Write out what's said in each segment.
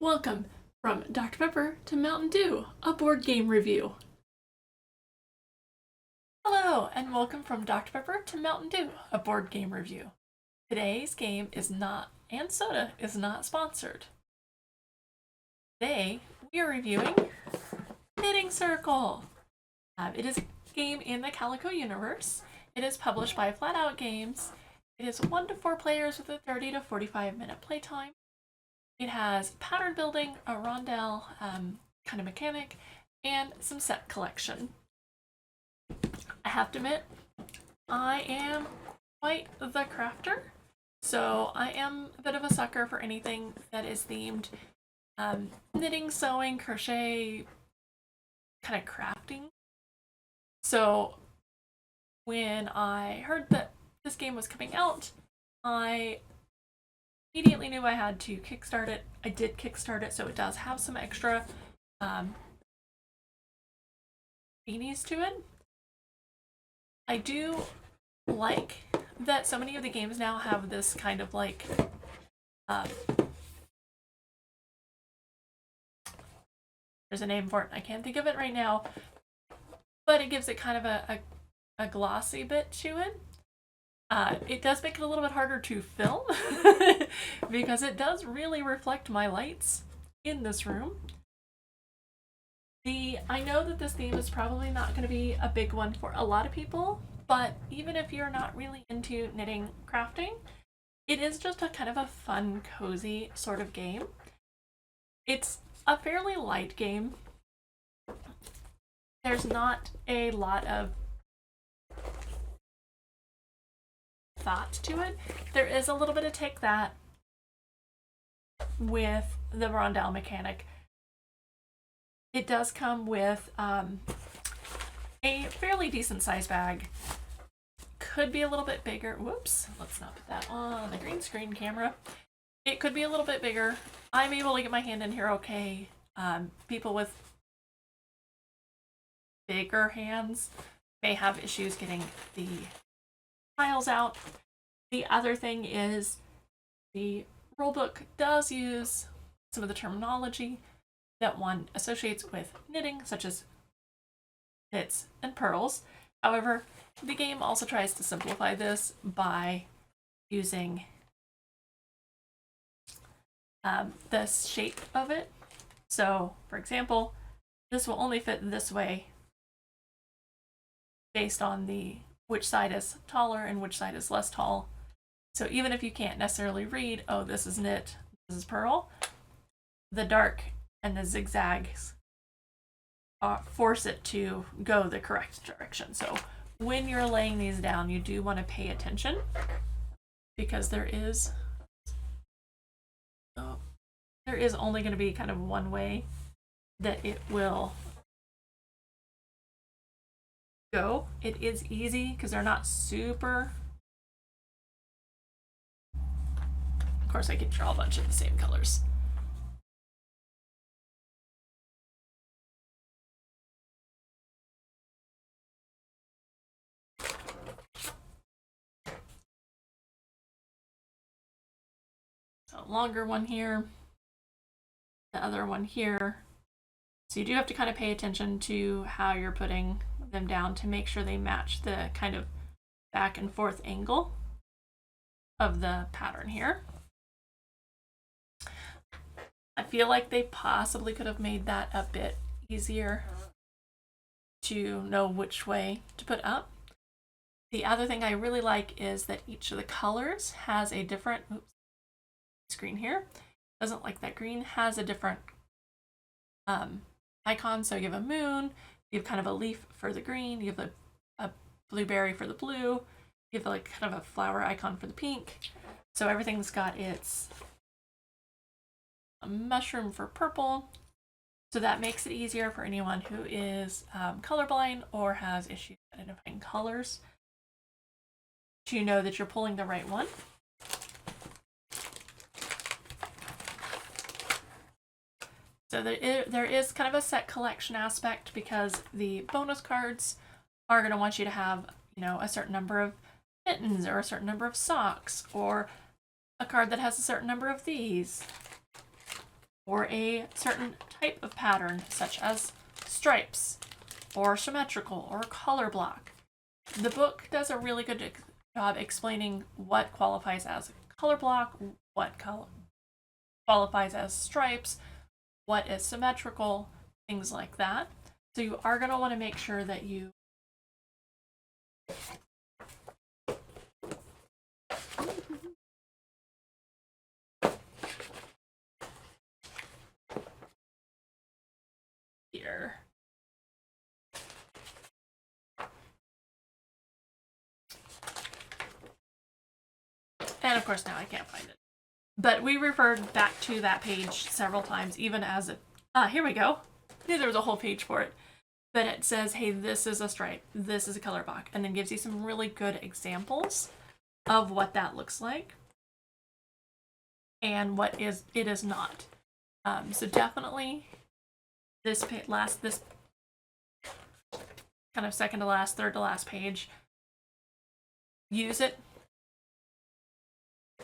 Welcome from Dr. Pepper to Mountain Dew, a board game review. Hello, and welcome from Dr. Pepper to Mountain Dew, a board game review. Today's game is not, and soda is not sponsored. Today, we are reviewing Knitting Circle. It is a game in the Calico universe. It is published by Flat Out Games. It is 1 to 4 players with a 30 to 45 minute playtime. It has pattern building, a rondelle kind of mechanic, and some set collection. I have to admit, I am quite the crafter, so I am a bit of a sucker for anything that is themed knitting, sewing, crochet, kind of crafting. So when I heard that this game was coming out, I immediately knew I had to kickstart it. I did kickstart it, so it does have some extra beanies to it. I do like that so many of the games now have this kind of like there's a name for it. I can't think of it right now, but it gives it kind of a glossy bit to it. It does make it a little bit harder to film because it does really reflect my lights in this room. I know that this theme is probably not going to be a big one for a lot of people, but even if you're not really into knitting, crafting, it is just a kind of a fun, cozy sort of game. It's a fairly light game. There's not a lot of thought to it. There is a little bit of take that with the rondelle mechanic. It does come with a fairly decent size bag. Could be a little bit bigger. Whoops, let's not put that on the green screen camera. It could be a little bit bigger. I'm able to get my hand in here okay. People with bigger hands may have issues getting the tiles out. The other thing is the rulebook does use some of the terminology that one associates with knitting, such as knits and purls. However, the game also tries to simplify this by using the shape of it. So, for example, this will only fit this way based on which side is taller and which side is less tall. So even if you can't necessarily read, oh, this is knit, this is purl, the dark and the zigzags force it to go the correct direction. So when you're laying these down, you do want to pay attention because there is only going to be kind of one way that it will go. It is easy because they're not super. Of course, I could draw a bunch of the same colors. So longer one here, the other one here. So you do have to kind of pay attention to how you're putting them down to make sure they match the kind of back and forth angle of the pattern here. I feel like they possibly could have made that a bit easier to know which way to put up. The other thing I really like is that each of the colors has a different screen here. Doesn't like that green has a different icon. So you have a moon, you have kind of a leaf for the green, you have a blueberry for the blue, you have like kind of a flower icon for the pink. So everything's got its mushroom for purple. So that makes it easier for anyone who is colorblind or has issues identifying colors to know that you're pulling the right one. So there is kind of a set collection aspect because the bonus cards are going to want you to have, a certain number of mittens or a certain number of socks or a card that has a certain number of these. or a certain type of pattern, such as stripes, or symmetrical, or color block. The book does a really good job explaining what qualifies as a color block, what qualifies as stripes, what is symmetrical, things like that. So you are going to want to make sure that you here. And of course now I can't find it. But we referred back to that page several times, even as it, here we go. I knew there was a whole page for it. But it says, hey, this is a stripe, this is a color block, and then gives you some really good examples of what that looks like and what it is not. So definitely this kind of second to last, third to last page, use it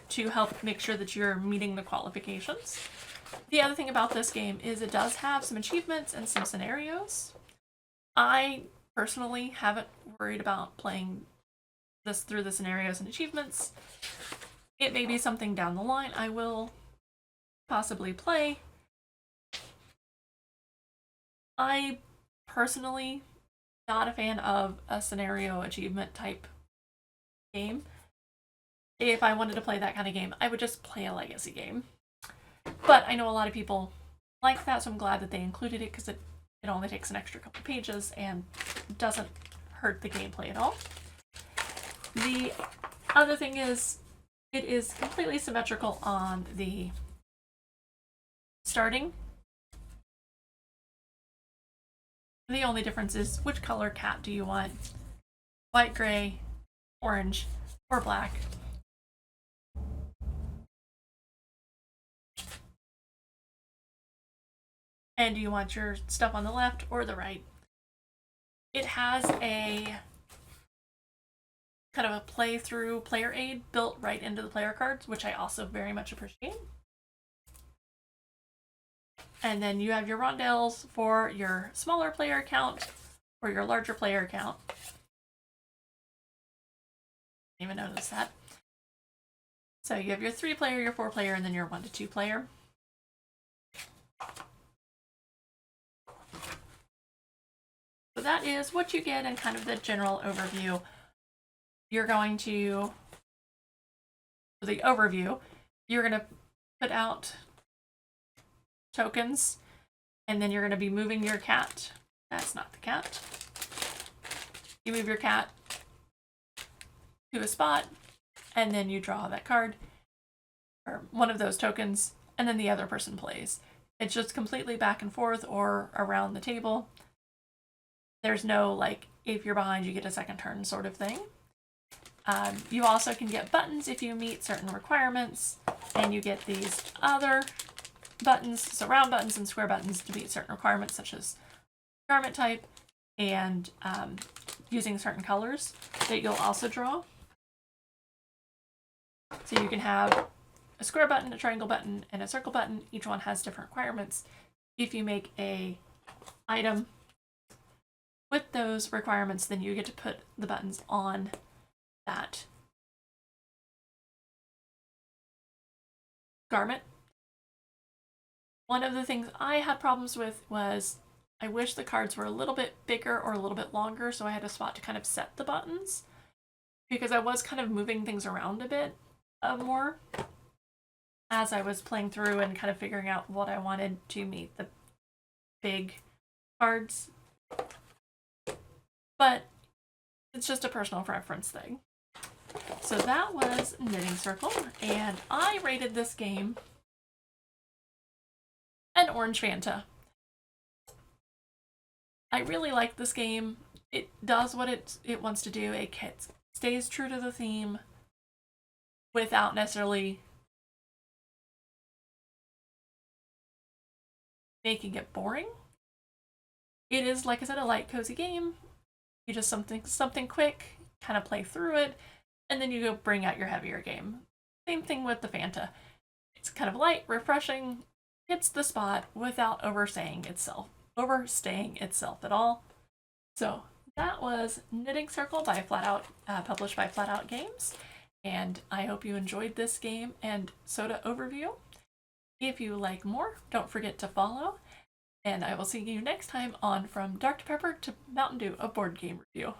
to help make sure that you're meeting the qualifications. The other thing about this game is it does have some achievements and some scenarios. I personally haven't worried about playing this through the scenarios and achievements. It may be something down the line I will possibly play. I personally not a fan of a scenario achievement type game. If I wanted to play that kind of game, I would just play a legacy game. But I know a lot of people like that, so I'm glad that they included it because it only takes an extra couple pages and doesn't hurt the gameplay at all. The other thing is, it is completely symmetrical on the starting. The only difference is which color cat do you want? White, gray, orange, or black? And do you want your stuff on the left or the right? It has a kind of a playthrough player aid built right into the player cards, which I also very much appreciate. And then you have your rondelles for your smaller player account or your larger player account. Didn't even notice that. So you have your 3-player, your 4-player, and then your 1 to 2 player. So that is what you get in kind of the general overview. You're going to, for the overview, you're going to put out tokens, and then you're going to be moving your cat. That's not the cat. You move your cat to a spot, and then you draw that card, or one of those tokens, and then the other person plays. It's just completely back and forth or around the table. There's no, like, if you're behind, you get a second turn sort of thing. You also can get buttons if you meet certain requirements, and you get these other buttons, so round buttons and square buttons to meet certain requirements, such as garment type and using certain colors that you'll also draw. So you can have a square button, a triangle button, and a circle button. Each one has different requirements. If you make a item with those requirements, then you get to put the buttons on that garment. One of the things I had problems with was I wish the cards were a little bit bigger or a little bit longer, so I had a spot to kind of set the buttons, because I was kind of moving things around a bit more as I was playing through and kind of figuring out what I wanted to meet the big cards. But it's just a personal preference thing. So that was Knitting Circle, and I rated this game an orange Fanta. I really like this game. It does what it wants to do. It stays true to the theme without necessarily making it boring. It is, like I said, a light, cozy game. You just something quick, kind of play through it, and then you go bring out your heavier game. Same thing with the Fanta. It's kind of light, refreshing. hits the spot without overstaying itself at all. So that was Knitting Circle by published by Flat Out Games, and I hope you enjoyed this game and soda overview. If you like more, don't forget to follow, and I will see you next time on From Dark to Pepper to Mountain Dew, a board game review.